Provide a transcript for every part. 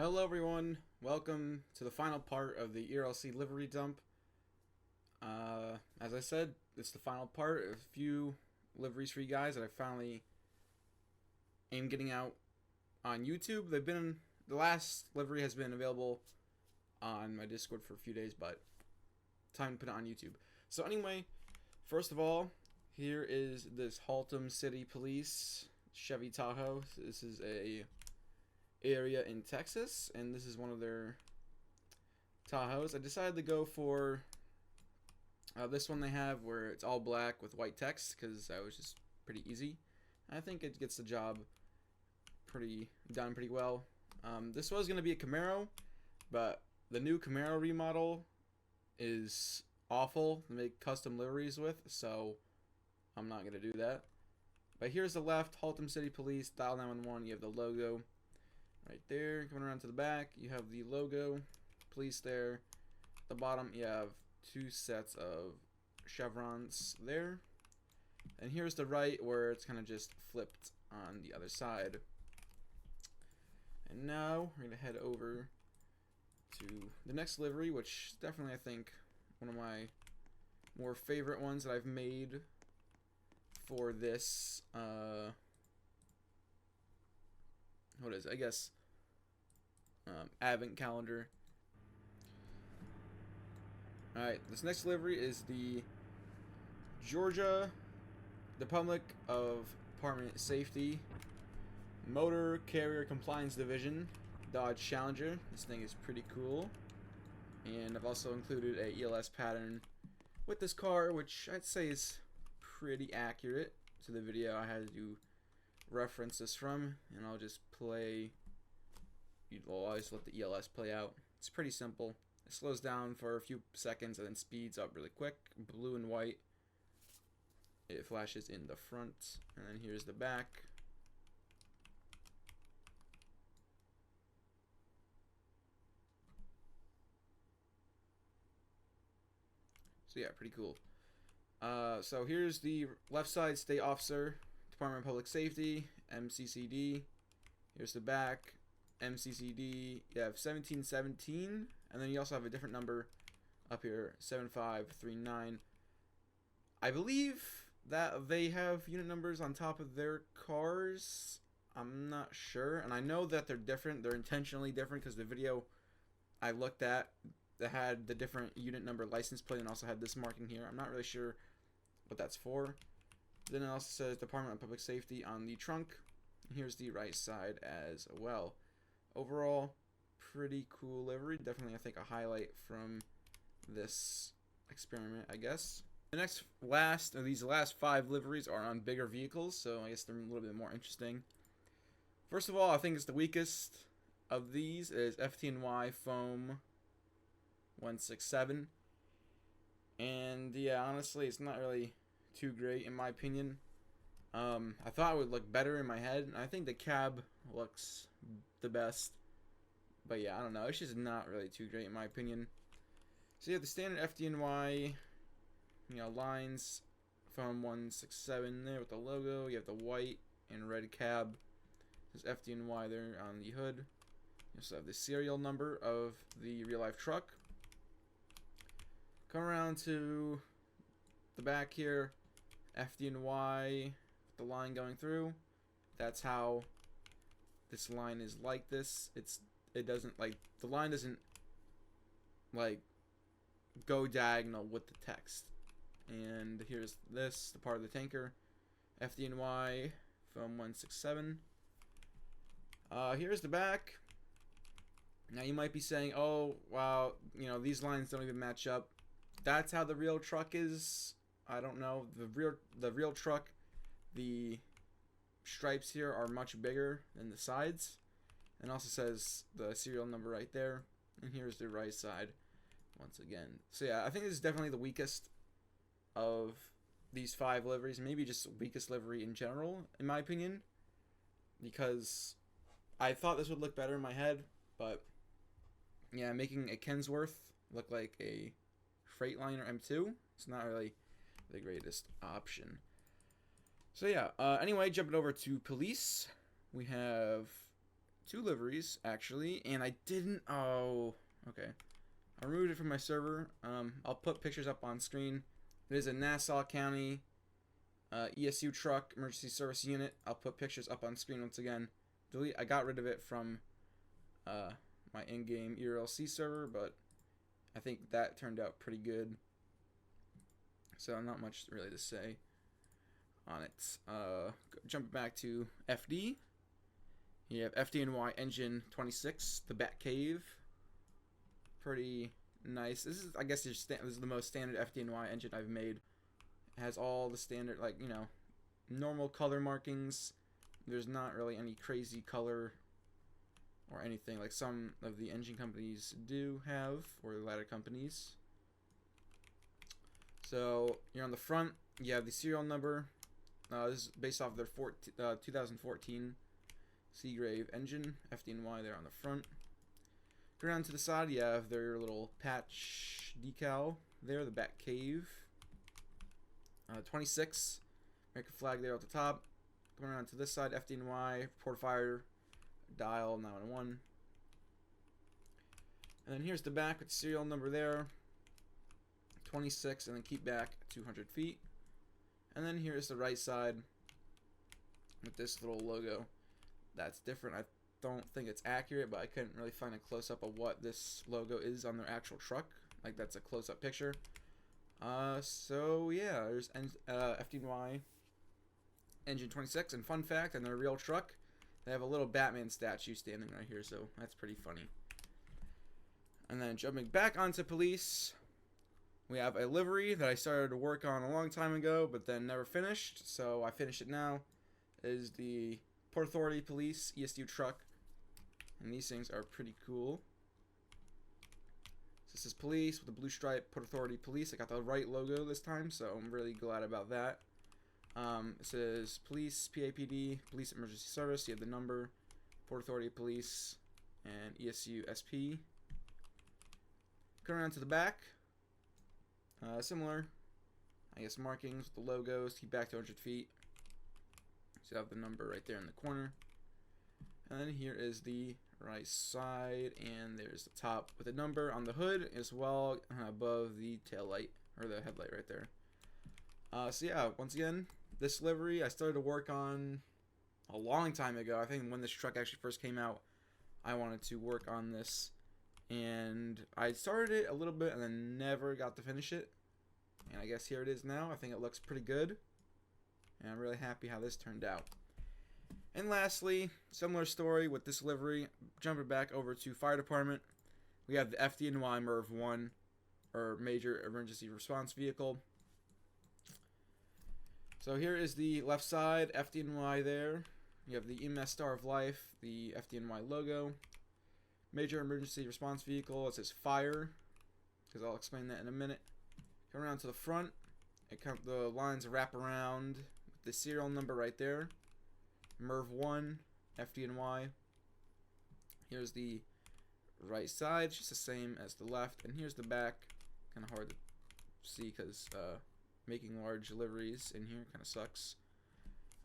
Hello everyone, welcome to the final part of the ERLC livery dump. As I said, it's the final part. A few liveries for you guys that I finally am getting out on YouTube. The last livery has been available on my Discord for a few days, but time to put it on YouTube. So anyway, first of all, here is this Haltom City Police Chevy Tahoe. This is a area in Texas, and this is one of their Tahoes. I decided to go for this one they have where it's all black with white text because that was just pretty easy. I think it gets the job done pretty well. This was going to be a Camaro, but the new Camaro remodel is awful to make custom liveries with, so I'm not going to do that. But here's the left, Haltom City Police, dial 911, you have the logo right there. Coming around to the back, you have the logo, police there. At the bottom, you have two sets of chevrons there. And here's the right where it's kind of just flipped on the other side. And now we're going to head over to the next livery, which is definitely, I think, one of my more favorite ones that I've made for this, what is it? I guess advent calendar. Alright, this next livery is the Georgia Department of Safety Motor Carrier Compliance Division Dodge Challenger. This thing is pretty cool, and I've also included a ELS pattern with this car, which I'd say is pretty accurate to the video I had to reference this from, and I'll just play. You'll always let the ELS play out. It's pretty simple. It slows down for a few seconds and then speeds up really quick. Blue and white. It flashes in the front, and then here's the back. So yeah, pretty cool. So here's the left side, State Officer, Department of Public Safety, MCCD. Here's the back, MCCD. You have 1717, and then you also have a different number up here, 7539. I believe that they have unit numbers on top of their cars. I'm not sure, and I know that they're different. They're intentionally different because the video I looked at that had the different unit number license plate and also had this marking here. I'm not really sure what that's for. Then it also says Department of Public Safety on the trunk. Here's the right side as well. Overall, pretty cool livery. Definitely, I think, a highlight from this experiment, I guess. These last 5 liveries are on bigger vehicles, so I guess they're a little bit more interesting. First of all, I think it's the weakest of these is FDNY Foam 167. And yeah, honestly, it's not really too great in my opinion. I thought it would look better in my head, and I think the cab looks the best. But yeah, I don't know. It's just not really too great in my opinion. So you have the standard FDNY, lines, Foam 167 there with the logo. You have the white and red cab. There's FDNY there on the hood. You also have the serial number of the real life truck. Come around to the back here, FDNY, the line going through. That's how this line is like this. It doesn't, like, the line doesn't, like, go diagonal with the text. And here's this, the part of the tanker, FDNY Foam 167. Here's the back. Now you might be saying, oh, wow, these lines don't even match up. That's how the real truck is. I don't know. The real truck, the stripes here are much bigger than the sides. And also says the serial number right there. And here's the right side once again. So yeah, I think this is definitely the weakest of these 5 liveries. Maybe just weakest livery in general, in my opinion. Because I thought this would look better in my head. But yeah, making a Kensworth look like a Freightliner M2, it's not really the greatest option. So yeah, anyway, jumping over to police, we have 2 liveries actually, and I didn't. Oh, okay. I removed it from my server. I'll put pictures up on screen. It is a Nassau County ESU truck emergency service unit. I'll put pictures up on screen once again. Delete. I got rid of it from my in-game ERLC server, but I think that turned out pretty good. So not much really to say on it. Jumping back to FD. You have FDNY Engine 26, the Bat Cave. Pretty nice. This is, I guess, this is the most standard FDNY engine I've made. It has all the standard, like, you know, normal color markings. There's not really any crazy color or anything like some of the engine companies do have, or the ladder companies. So you're on the front. You have the serial number. This is based off their 2014 Seagrave engine, FDNY there on the front. Go down to the side, you have their little patch decal there, the Bat Cave. 26, American flag there at the top. Going around to this side, FDNY, port fire, dial 911. And then here's the back with the serial number there, 26, and then keep back 200 feet. And then here's the right side with this little logo. That's different. I don't think it's accurate, but I couldn't really find a close-up of what this logo is on their actual truck. Like, that's a close-up picture. So yeah, there's FDNY Engine 26, and fun fact, on their real truck, they have a little Batman statue standing right here, so that's pretty funny. And then jumping back onto police, we have a livery that I started to work on a long time ago, but then never finished, so I finished it now. It is the Port Authority Police ESU truck, and these things are pretty cool. So this is police with the blue stripe, Port Authority Police. I got the right logo this time, so I'm really glad about that. It says Police, PAPD, Police Emergency Service. You have the number, Port Authority Police, and ESU SP. Going around to the back, similar, I guess, markings with the logos. Keep back 200 feet. So you have the number right there in the corner. And then here is the right side, and there's the top with the number on the hood as well, above the tail light, or the headlight right there. So yeah, once again, this livery I started to work on a long time ago. I think when this truck actually first came out, I wanted to work on this, and I started it a little bit and then never got to finish it. And I guess here it is now. I think it looks pretty good, and I'm really happy how this turned out. And lastly, similar story with this livery. Jumping back over to fire department, we have the FDNY MERV 1, or Major Emergency Response Vehicle. So here is the left side, FDNY there. You have the EMS Star of Life, the FDNY logo. Major Emergency Response Vehicle, it says fire, because I'll explain that in a minute. Come around to the front, the lines wrap around with the serial number right there. MERV 1, FDNY. Here's the right side, just the same as the left. And here's the back, kind of hard to see because making large liveries in here kind of sucks.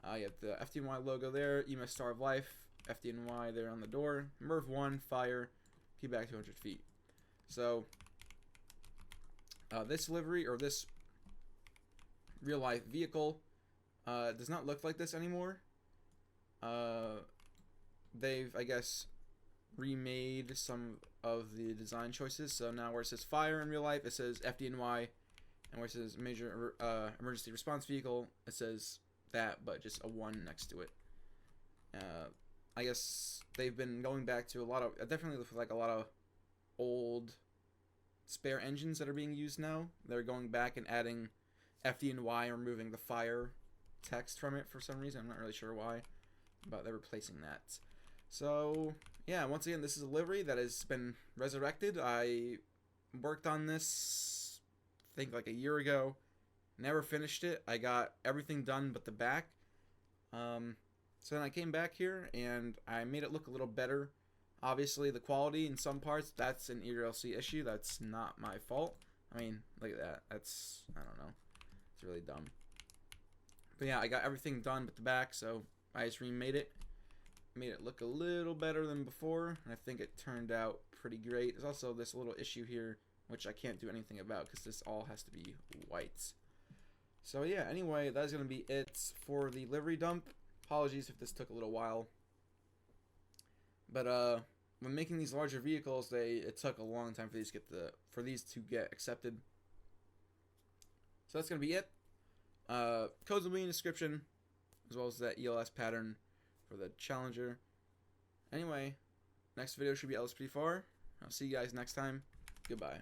You have the FDNY logo there, EMS Star of Life, FDNY there on the door, MERV 1, fire, keep back 200 feet. So this livery, or this real life vehicle, does not look like this anymore. They've, I guess, remade some of the design choices. So now where it says fire in real life, it says FDNY, and where it says Major Emergency Response Vehicle, it says that, but just a 1 next to it. I guess they've been going back to a lot of, definitely like a lot of old spare engines that are being used now. They're going back and adding FDNY, removing the fire text from it for some reason. I'm not really sure why, but they're replacing that. So yeah, once again, this is a livery that has been resurrected. I worked on this, I think, like a year ago. Never finished it. I got everything done but the back. So then I came back here and I made it look a little better. Obviously, the quality in some parts, that's an ERLC issue. That's not my fault. I mean, look at that. That's, I don't know. It's really dumb. But yeah, I got everything done but the back, so I just remade it. made it look a little better than before, and I think it turned out pretty great. There's also this little issue here, which I can't do anything about because this all has to be white. So yeah, anyway, that's going to be it for the livery dump. Apologies if this took a little while. But when making these larger vehicles, it took a long time for these to get accepted. So that's going to be it. Codes will be in the description, as well as that ELS pattern for the Challenger. Anyway, next video should be LSP4. I'll see you guys next time. Goodbye.